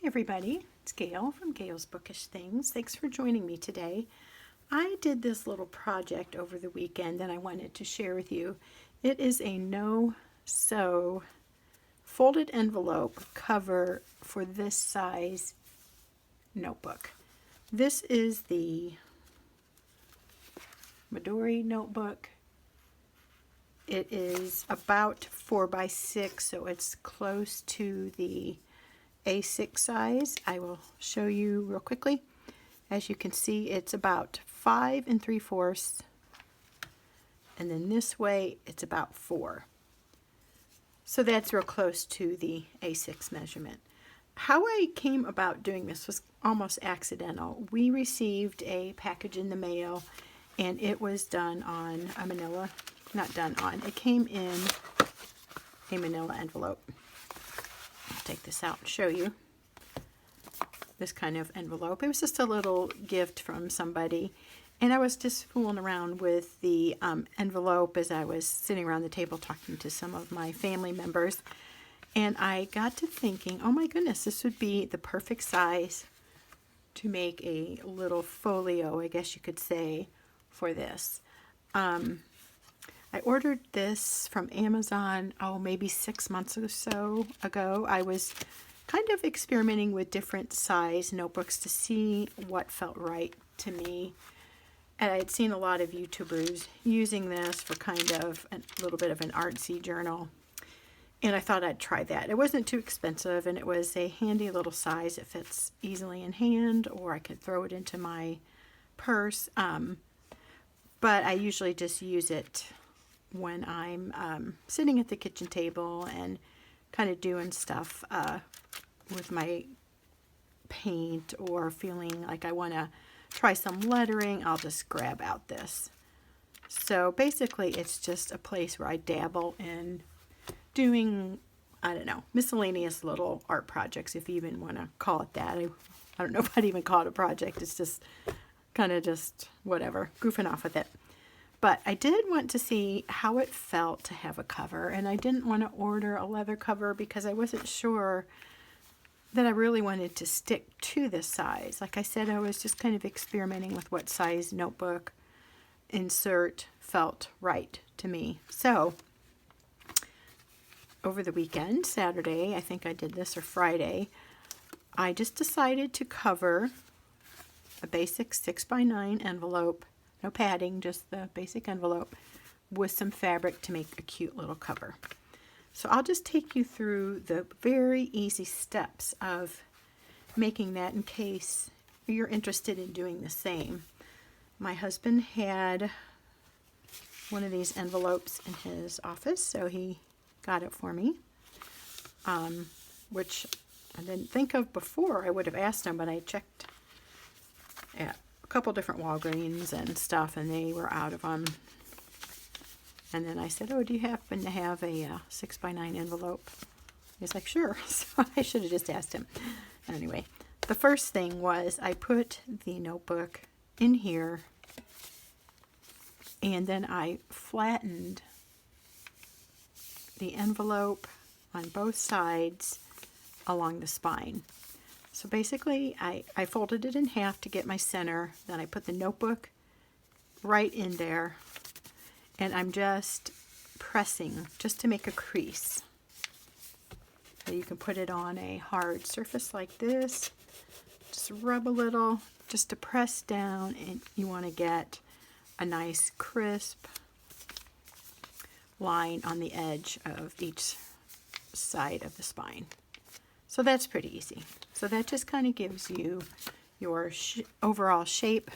Everybody, it's Gail from Gail's Bookish Things. Thanks for joining me today. I did this little project over the weekend that I wanted to share with you. It is a no-sew folded envelope cover for this size notebook. This is the Midori notebook. It is about 4 by 6, so it's close to the A6 size. I will show you real quickly. As you can see, it's about 5 3/4, and then this way it's about 4. So that's real close to the A6 measurement. How I came about doing this was almost accidental. We received a package in the mail, and it was done on a manila, not done on, it came in a manila envelope. Take this out and show you this kind of envelope. It was just a little gift from somebody, and I was just fooling around with the envelope as I was sitting around the table talking to some of my family members, and I got to thinking, oh my goodness, this would be the perfect size to make a little folio, I guess you could say, for this. I ordered this from Amazon, maybe 6 months or so ago. I was kind of experimenting with different size notebooks to see what felt right to me. And I had seen a lot of YouTubers using this for kind of a little bit of an artsy journal. And I thought I'd try that. It wasn't too expensive, and it was a handy little size. It fits easily in hand, or I could throw it into my purse. But I usually just use it when I'm sitting at the kitchen table and kind of doing stuff with my paint, or feeling like I want to try some lettering. I'll just grab out this. So basically it's just a place where I dabble in doing, I don't know, miscellaneous little art projects, if you even want to call it that. I don't know if I'd even call it a project. It's just kind of just whatever, goofing off with it. But I did want to see how it felt to have a cover, and I didn't want to order a leather cover because I wasn't sure that I really wanted to stick to this size. Like I said, I was just kind of experimenting with what size notebook insert felt right to me. So over the weekend, Saturday, I think I did this, or Friday, I just decided to cover a basic 6x9 envelope. No padding, just the basic envelope, with some fabric to make a cute little cover. So I'll just take you through the very easy steps of making that in case you're interested in doing the same. My husband had one of these envelopes in his office, so he got it for me, which I didn't think of before. I would have asked him, but I checked at a couple different Walgreens and stuff, and they were out of them. And then I said, do you happen to have a 6x9 envelope? He's like, sure. So I should have just asked him. Anyway, the first thing was I put the notebook in here, and then I flattened the envelope on both sides along the spine. So basically, I folded it in half to get my center. Then I put the notebook right in there, and I'm just pressing just to make a crease. So you can put it on a hard surface like this. Just rub a little just to press down, and you want to get a nice crisp line on the edge of each side of the spine. So that's pretty easy. So that just kind of gives you your overall shape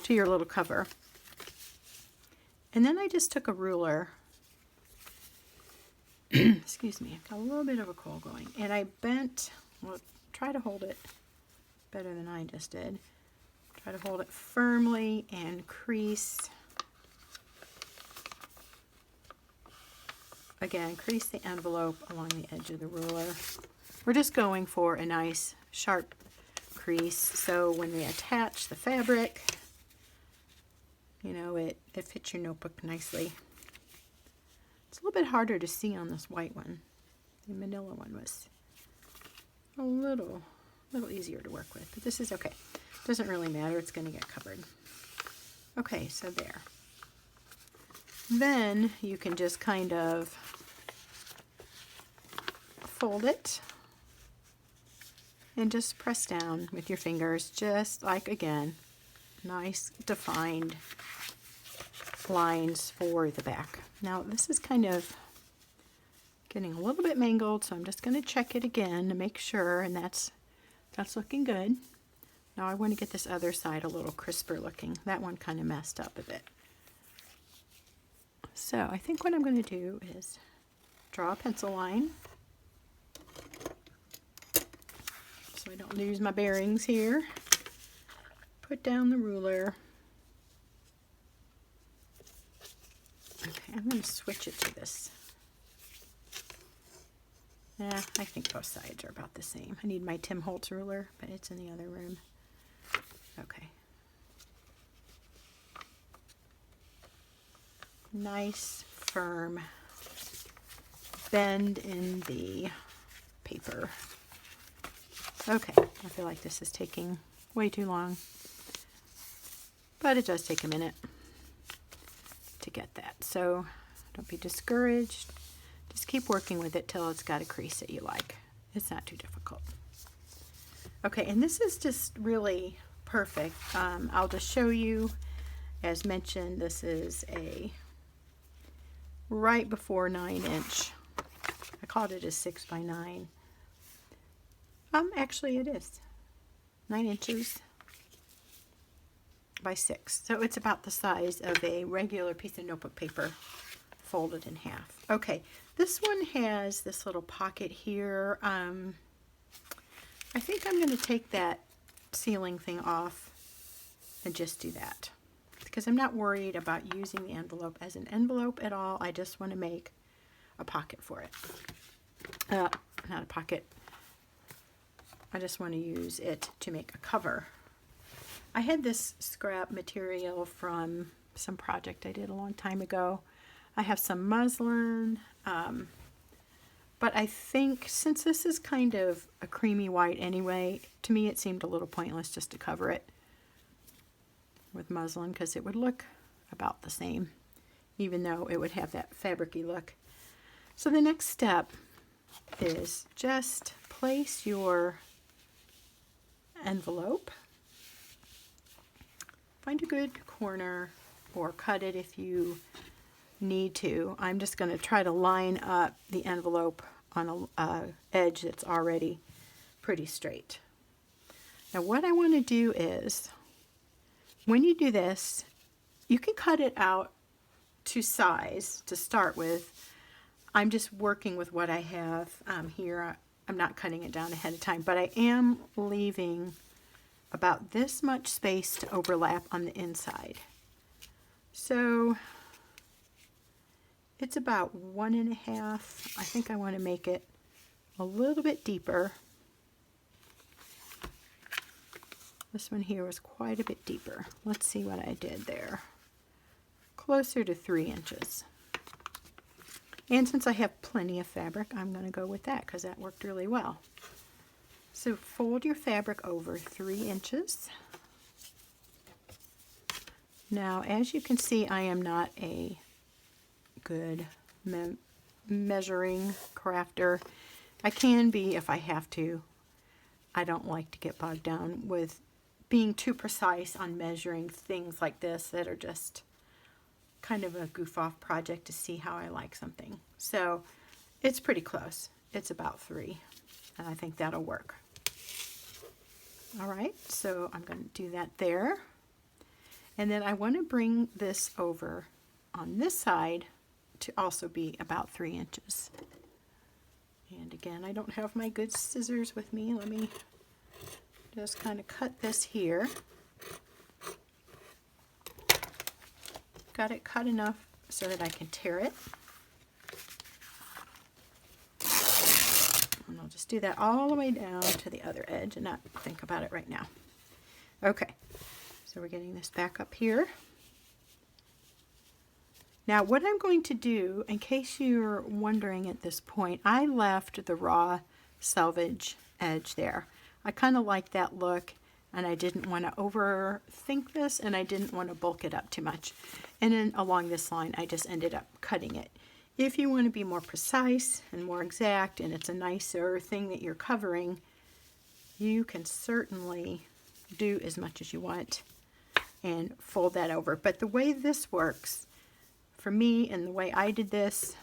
to your little cover. And then I just took a ruler, excuse me, I've got a little bit of a cold going, and I bent, well, try to hold it better than I just did. Try to hold it firmly and crease. Again, crease the envelope along the edge of the ruler. We're just going for a nice sharp crease, so when we attach the fabric, you know, it fits your notebook nicely. It's a little bit harder to see on this white one. The manila one was a little a little easier to work with, but this is okay. Doesn't really matter, it's going to get covered. Okay, so there. Then you can just kind of fold it and just press down with your fingers, just like, again, nice defined lines for the back. Now this is kind of getting a little bit mangled, so I'm just going to check it again to make sure, and that's looking good. Now I want to get this other side a little crisper looking. That one kind of messed up a bit. So I think what I'm going to do is draw a pencil line so I don't lose my bearings here. Put down the ruler. Okay, I'm going to switch it to this. Yeah, I think both sides are about the same. I need my Tim Holtz ruler, but it's in the other room. Okay. Nice, firm bend in the paper. Okay, I feel like this is taking way too long, but it does take a minute to get that. So don't be discouraged. Just keep working with it till it's got a crease that you like. It's not too difficult. Okay, and this is just really perfect. I'll just show you, as mentioned, this is a right before 9-inch. I called it a 6x9. Actually it is 9 inches by 6. So it's about the size of a regular piece of notebook paper folded in half. Okay, this one has this little pocket here. I think I'm going to take that sealing thing off and just do that, because I'm not worried about using the envelope as an envelope at all. I just want to make a pocket for it. Not a pocket. I just want to use it to make a cover. I had this scrap material from some project I did a long time ago. I have some muslin, but I think since this is kind of a creamy white anyway, to me it seemed a little pointless just to cover it with muslin, because it would look about the same, even though it would have that fabricy look. So the next step is just place your envelope, find a good corner, or cut it if you need to. I'm just going to try to line up the envelope on a edge that's already pretty straight. Now what I want to do is, when you do this, you can cut it out to size to start with. I'm just working with what I have here. I'm not cutting it down ahead of time, but I am leaving about this much space to overlap on the inside. So it's about 1.5. I think I want to make it a little bit deeper. This one here was quite a bit deeper. Let's see what I did there. Closer to 3 inches. And since I have plenty of fabric, I'm going to go with that because that worked really well. So fold your fabric over 3 inches. Now, as you can see, I am not a good measuring crafter. I can be if I have to. I don't like to get bogged down with being too precise on measuring things like this that are just kind of a goof off project to see how I like something. So it's pretty close. It's about 3, and I think that'll work. All right, so I'm going to do that there. And then I want to bring this over on this side to also be about 3 inches. And again, I don't have my good scissors with me. Let me just kind of cut this here. Got it cut enough so that I can tear it. And I'll just do that all the way down to the other edge and not think about it right now. Okay, so we're getting this back up here. Now what I'm going to do, in case you're wondering at this point, I left the raw selvage edge there. I kind of like that look, and I didn't want to overthink this, and I didn't want to bulk it up too much. And then along this line, I just ended up cutting it. If you want to be more precise and more exact, and it's a nicer thing that you're covering, you can certainly do as much as you want and fold that over. But the way this works, for me, and the way I did this,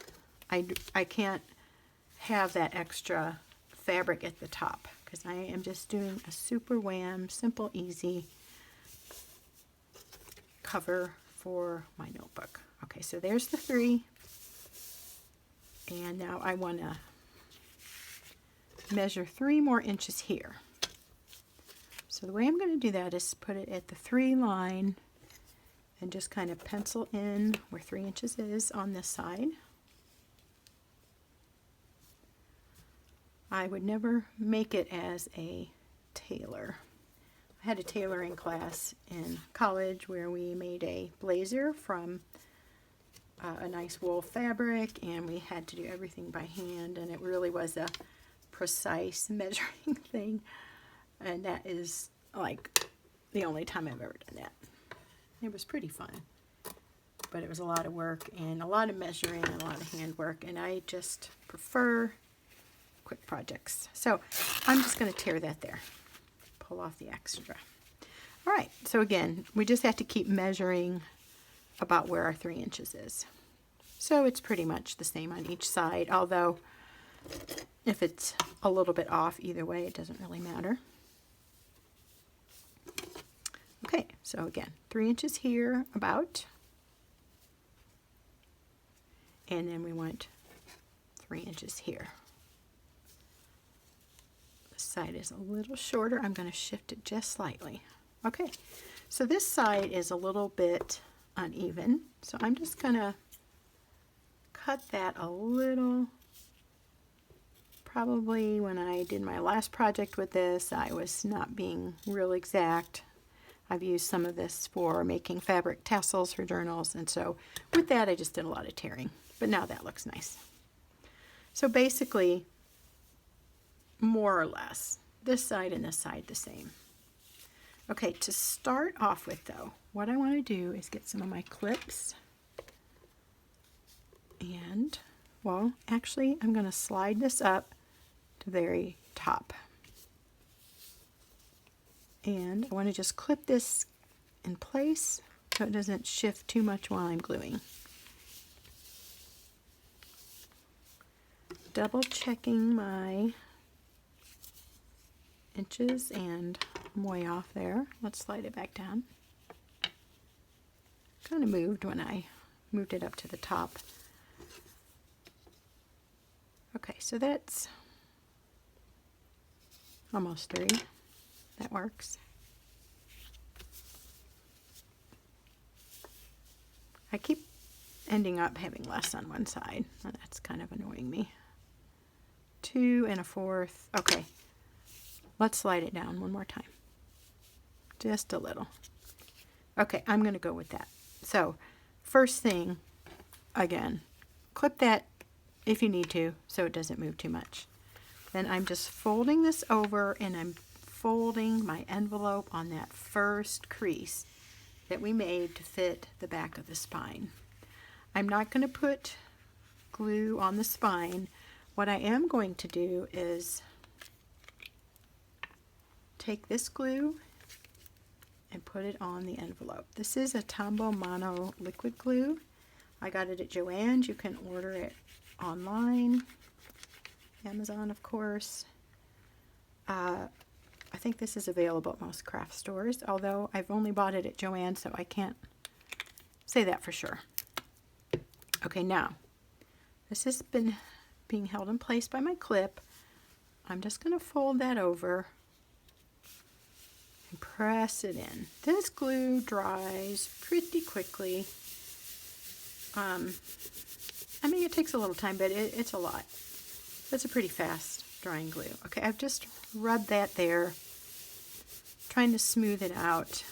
I can't have that extra fabric at the top, because I am just doing a super wham, simple, easy cover for my notebook. Okay, so there's the 3. And now I want to measure 3 more inches here. So the way I'm going to do that is put it at the 3 line and just kind of pencil in where 3 inches is on this side. I would never make it as a tailor. I had a tailoring class in college where we made a blazer from a nice wool fabric, and we had to do everything by hand, and it really was a precise measuring thing, and that is like the only time I've ever done that. It was pretty fun, but it was a lot of work and a lot of measuring and a lot of handwork, and I just prefer quick projects. So I'm just going to tear that there, pull off the extra. All right, so again, we just have to keep measuring about where our 3 inches is. So it's pretty much the same on each side, although if it's a little bit off either way, it doesn't really matter. Okay, so again, 3 inches here about, and then we want 3 inches here. This side is a little shorter. I'm going to shift it just slightly. Okay, so this side is a little bit uneven, so I'm just going to cut that a little. Probably when I did my last project with this, I was not being real exact. I've used some of this for making fabric tassels for journals, and so with that I just did a lot of tearing, but now that looks nice. So basically, more or less, this side and this side the same. Okay, to start off with though, what I want to do is get some of my clips, and, well, actually I'm going to slide this up to the very top. And I want to just clip this in place so it doesn't shift too much while I'm gluing. Double checking my inches, and I'm way off there. Let's slide it back down. Kind of moved when I moved it up to the top. Okay, so that's almost 3. That works. I keep ending up having less on one side. Well, that's kind of annoying me. 2 1/4. Okay, let's slide it down one more time. Just a little. Okay, I'm going to go with that. So, first thing, again, clip that if you need to so it doesn't move too much. Then I'm just folding this over, and I'm folding my envelope on that first crease that we made to fit the back of the spine. I'm not going to put glue on the spine. What I am going to do is take this glue and put it on the envelope. This is a Tombow Mono liquid glue. I got it at Joann's. You can order it online, Amazon of course. I think this is available at most craft stores, although I've only bought it at Joann's, so I can't say that for sure. Okay, now, this has been being held in place by my clip. I'm just going to fold that over and press it in. This glue dries pretty quickly. I mean, it takes a little time, but it's a lot. That's a pretty fast drying glue. Okay, I've just rubbed that there, trying to smooth it out.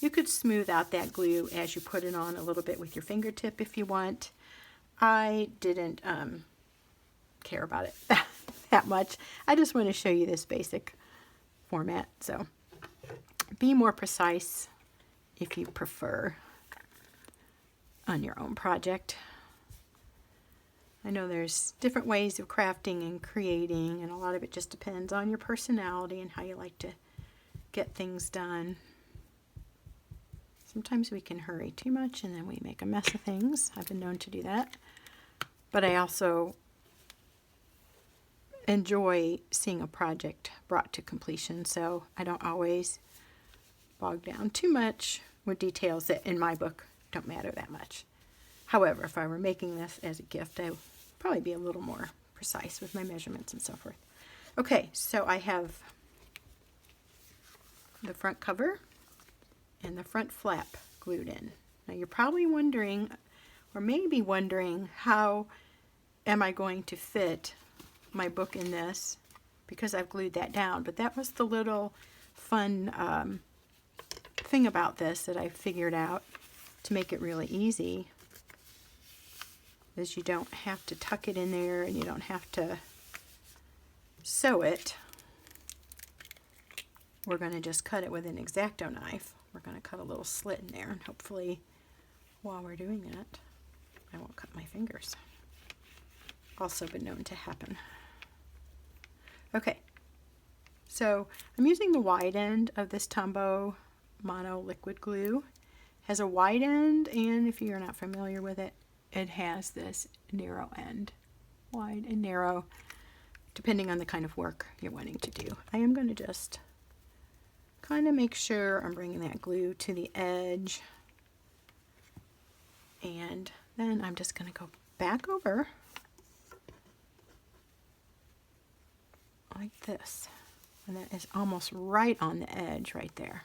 You could smooth out that glue as you put it on a little bit with your fingertip if you want. I didn't care about it that much. I just want to show you this basic format. So be more precise if you prefer on your own project. I know there's different ways of crafting and creating, and a lot of it just depends on your personality and how you like to get things done. Sometimes we can hurry too much and then we make a mess of things. I've been known to do that. But I also enjoy seeing a project brought to completion, so I don't always bog down too much with details that in my book don't matter that much. However, if I were making this as a gift, I would probably be a little more precise with my measurements and so forth. Okay, so I have the front cover and the front flap glued in. Now you're probably wondering, or maybe wondering, how am I going to fit my book in this, because I've glued that down. But that was the little fun thing about this that I figured out to make it really easy, is you don't have to tuck it in there and you don't have to sew it. We're going to just cut it with an exacto knife. We're going to cut a little slit in there, and hopefully while we're doing that I won't cut my fingers. Also been known to happen. Okay, so I'm using the wide end of this Tombow Mono Liquid Glue. It has a wide end, and if you're not familiar with it, it has this narrow end. Wide and narrow, depending on the kind of work you're wanting to do. I am going to just kind of make sure I'm bringing that glue to the edge, and then I'm just going to go back over like this, and that is almost right on the edge right there,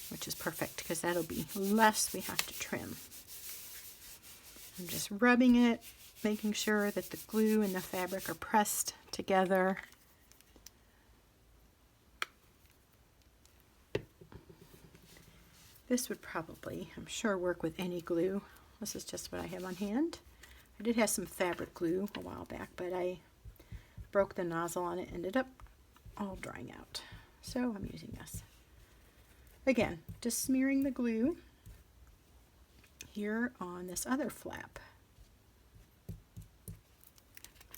which is perfect because that'll be less we have to trim. I'm just rubbing it, making sure that the glue and the fabric are pressed together. This would probably, I'm sure, work with any glue. This is just what I have on hand. I did have some fabric glue a while back, but I broke the nozzle on it, ended up all drying out. So I'm using this. Again, just smearing the glue here on this other flap.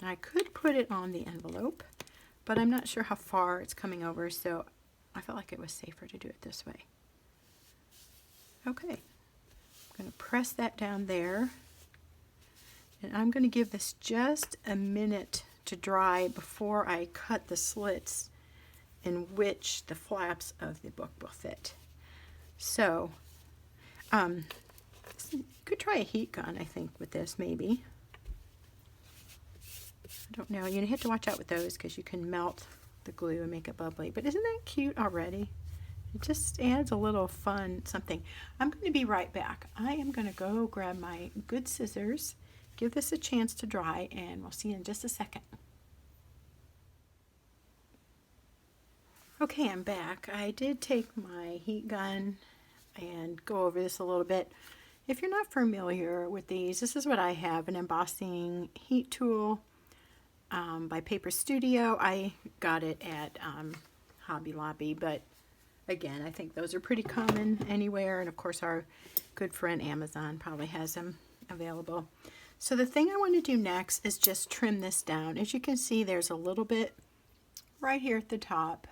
I could put it on the envelope, but I'm not sure how far it's coming over, so I felt like it was safer to do it this way. Okay, I'm going to press that down there, and I'm going to give this just a minute to dry before I cut the slits in which the flaps of the book will fit. So, you could try a heat gun, I think, with this, maybe. I don't know. You have to watch out with those because you can melt the glue and make it bubbly. But isn't that cute already? It just adds a little fun something. I'm going to be right back. I am going to go grab my good scissors, give this a chance to dry, and we'll see you in just a second. Okay, I'm back. I did take my heat gun and go over this a little bit. If you're not familiar with these, this is what I have, an embossing heat tool by Paper Studio. I got it at Hobby Lobby, but again, I think those are pretty common anywhere, and of course our good friend Amazon probably has them available. So the thing I want to do next is just trim this down. As you can see, there's a little bit right here at the top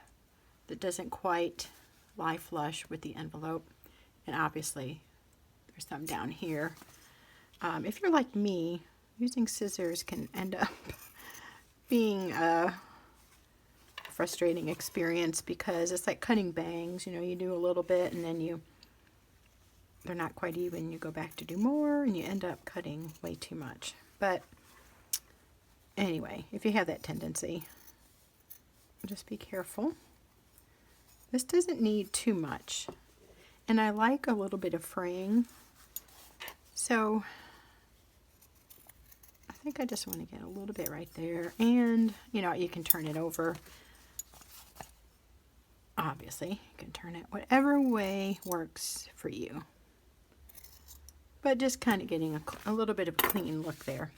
that doesn't quite lie flush with the envelope, and obviously there's some down here. If you're like me, using scissors can end up being a frustrating experience because it's like cutting bangs. You know, you do a little bit and then they're not quite even. You go back to do more and you end up cutting way too much. But anyway, if you have that tendency, just be careful. This doesn't need too much, and I like a little bit of fraying, so I think I just want to get a little bit right there, and you know, you can turn it over. Obviously, you can turn it whatever way works for you, but just kind of getting a little bit of a clean look there.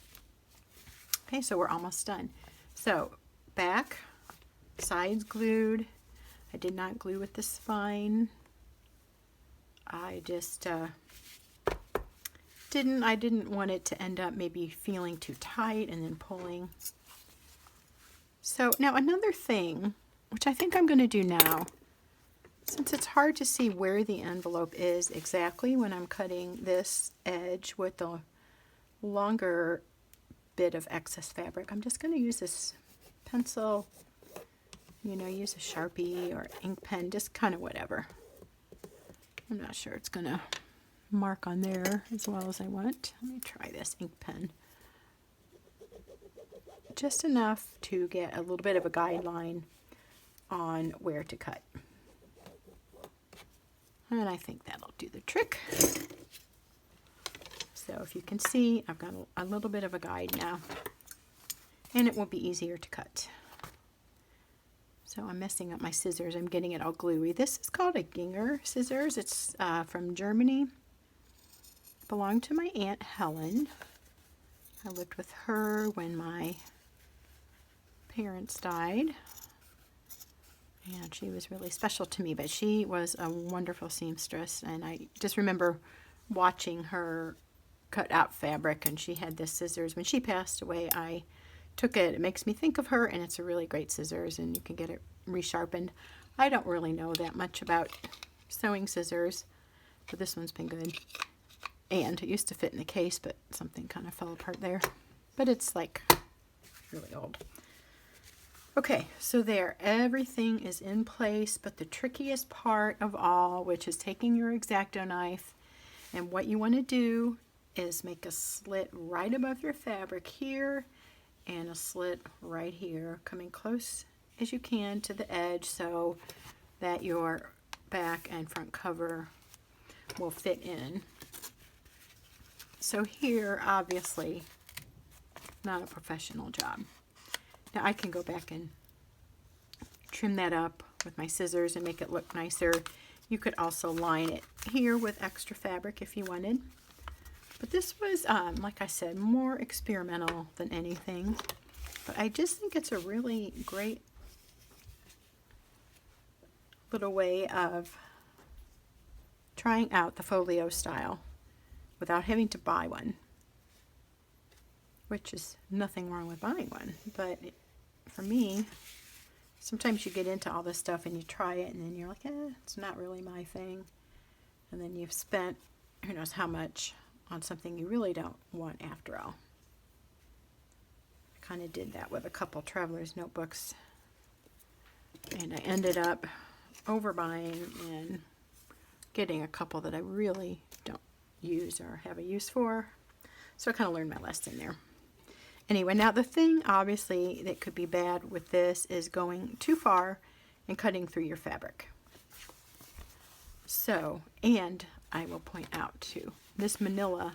Okay, so we're almost done. So back, sides glued. I did not glue with the spine. I just didn't want it to end up maybe feeling too tight and then pulling. So now another thing, which I think I'm going to do now, since it's hard to see where the envelope is exactly when I'm cutting this edge with the longer bit of excess fabric, I'm just going to use this pencil, use a Sharpie or ink pen, just kind of whatever. I'm not sure it's going to mark on there as well as I want. Let me try this ink pen. Just enough to get a little bit of a guideline on where to cut. And I think that'll do the trick. So if you can see, I've got a little bit of a guide now, and it will be easier to cut. So I'm messing up my scissors. I'm getting it all gluey. This is called a Ginger scissors. It's from Germany. It belonged to my Aunt Helen. I lived with her when my parents died. And she was really special to me, but she was a wonderful seamstress. And I just remember watching her cut out fabric, and she had this scissors. When she passed away, I took it. It makes me think of her, and it's a really great scissors, and you can get it resharpened. I don't really know that much about sewing scissors, but this one's been good. And it used to fit in the case, but something kind of fell apart there. But it's like really old. Okay, so there, everything is in place, but the trickiest part of all, which is taking your X-Acto knife, and what you want to do is make a slit right above your fabric here, and a slit right here, coming close as you can to the edge so that your back and front cover will fit in. So here, obviously, not a professional job. Now I can go back and trim that up with my scissors and make it look nicer. You could also line it here with extra fabric if you wanted. But this was, like I said, more experimental than anything. But I just think it's a really great little way of trying out the folio style without having to buy one. Which is nothing wrong with buying one. But for me, sometimes you get into all this stuff and you try it and then you're like, it's not really my thing. And then you've spent who knows how much on something you really don't want after all. I kind of did that with a couple traveler's notebooks, and I ended up overbuying and getting a couple that I really don't use or have a use for. So I kind of learned my lesson there. Anyway, now the thing obviously that could be bad with this is going too far and cutting through your fabric. So, and I will point out too, this manila,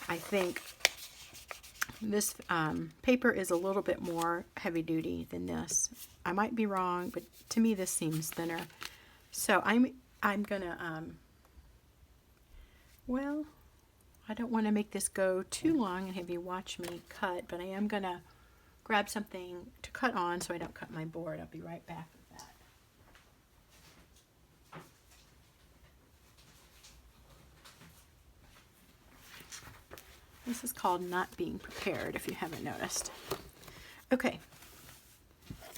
I think this paper is a little bit more heavy duty than this. I might be wrong, but to me this seems thinner. So I'm gonna, well, I don't want to make this go too long and have you watch me cut, but I am gonna grab something to cut on so I don't cut my board. I'll be right back with that. This is called not being prepared, if you haven't noticed. Okay,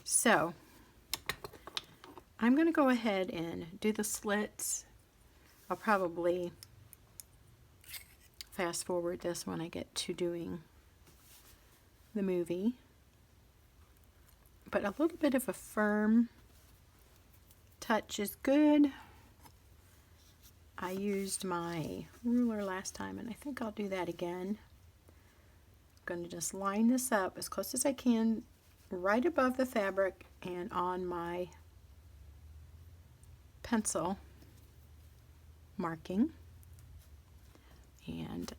so I'm going to go ahead and do the slits. I'll probably fast forward this when I get to doing the movie. But a little bit of a firm touch is good. I used my ruler last time, and I think I'll do that again. I'm going to just line this up as close as I can right above the fabric and on my pencil marking. And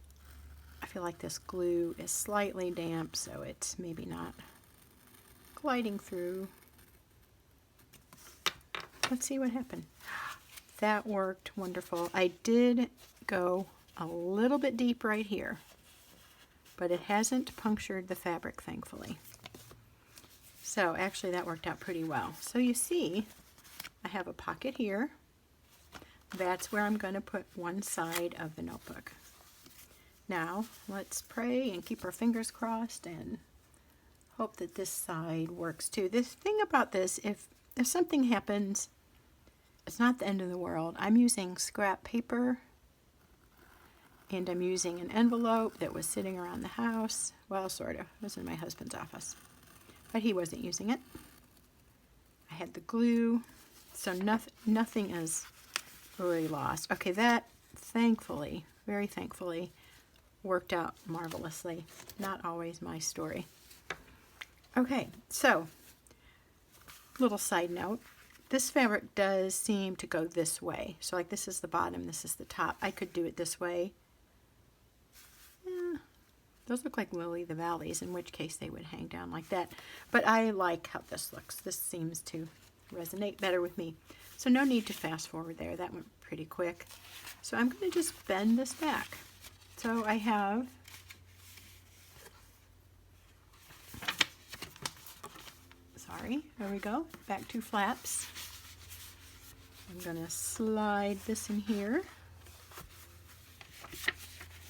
I feel like this glue is slightly damp, so it's maybe not gliding through. Let's see what happened. That worked wonderful. I did go a little bit deep right here, but it hasn't punctured the fabric, thankfully. So actually that worked out pretty well. So you see, I have a pocket here. That's where I'm going to put one side of the notebook. Now, let's pray and keep our fingers crossed and hope that this side works too. This thing about this, if something happens, it's not the end of the world. I'm using scrap paper, and I'm using an envelope that was sitting around the house. Well, sort of. It was in my husband's office, but he wasn't using it. I had the glue, so nothing is really lost. Okay, that thankfully, very thankfully, worked out marvelously. Not always my story. Okay, so little side note. This fabric does seem to go this way. So like this is the bottom, this is the top. I could do it this way. Yeah, those look like Lily the Valleys, in which case they would hang down like that. But I like how this looks. This seems to resonate better with me. So no need to fast forward there. That went pretty quick. So I'm going to just bend this back. So I have there we go, back two flaps. I'm going to slide this in here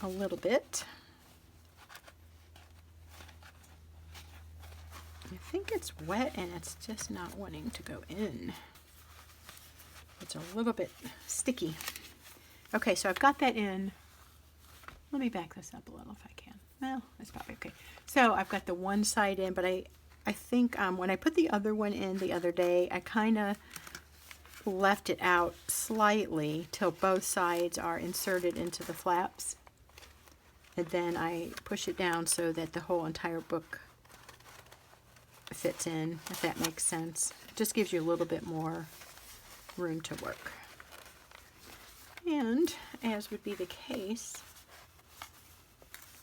a little bit. I think it's wet and it's just not wanting to go in. It's a little bit sticky. Okay, so I've got that in. Let me back this up a little if I can. Well, that's probably okay. So I've got the one side in, but I think when I put the other one in the other day, I kind of left it out slightly till both sides are inserted into the flaps. And then I push it down so that the whole entire book fits in, if that makes sense. It just gives you a little bit more room to work. And as would be the case,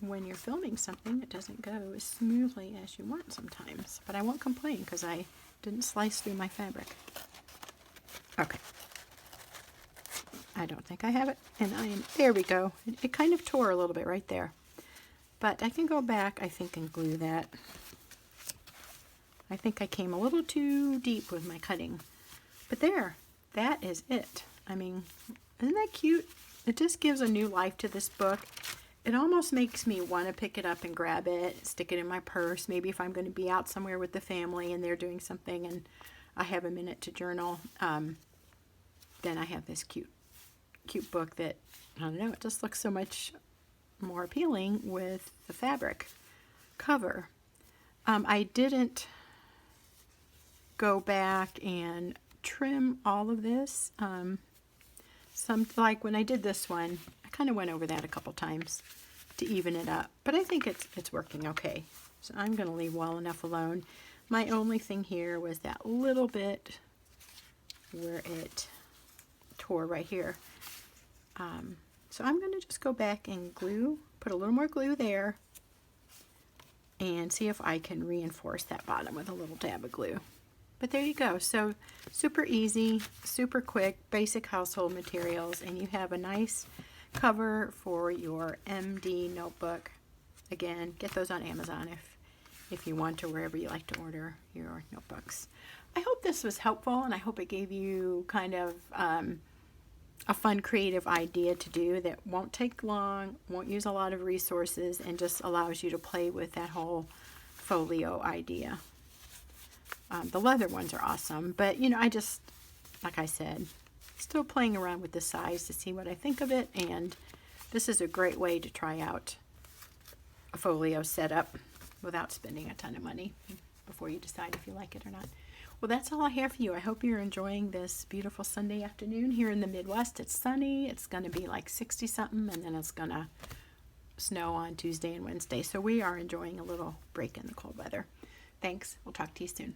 when you're filming something, it doesn't go as smoothly as you want sometimes. But I won't complain because I didn't slice through my fabric. Okay. I don't think I have it. And there we go. It kind of tore a little bit right there. But I can go back, I think, and glue that. I think I came a little too deep with my cutting. But there, that is it. I mean, isn't that cute? It just gives a new life to this book. It almost makes me want to pick it up and grab it, stick it in my purse. Maybe if I'm going to be out somewhere with the family and they're doing something and I have a minute to journal, then I have this cute book that, I don't know, it just looks so much more appealing with the fabric cover. I didn't go back and trim all of this. Like when I did this one, I kind of went over that a couple times to even it up, but I think it's working okay. So I'm going to leave well enough alone. My only thing here was that little bit where it tore right here. So I'm going to just go back and glue, put a little more glue there, and see if I can reinforce that bottom with a little dab of glue. But there you go. So super easy, super quick, basic household materials, and you have a nice cover for your MD notebook. Again, get those on Amazon if you want, or wherever you like to order your notebooks. I hope this was helpful, and I hope it gave you kind of a fun, creative idea to do that won't take long, won't use a lot of resources, and just allows you to play with that whole folio idea. The leather ones are awesome, but you know, I just, like I said, still playing around with the size to see what I think of it, and this is a great way to try out a folio setup without spending a ton of money before you decide if you like it or not. Well, that's all I have for you. I hope you're enjoying this beautiful Sunday afternoon here in the Midwest. It's sunny. It's going to be like 60 something, and then it's going to snow on Tuesday and Wednesday. So we are enjoying a little break in the cold weather. Thanks. We'll talk to you soon.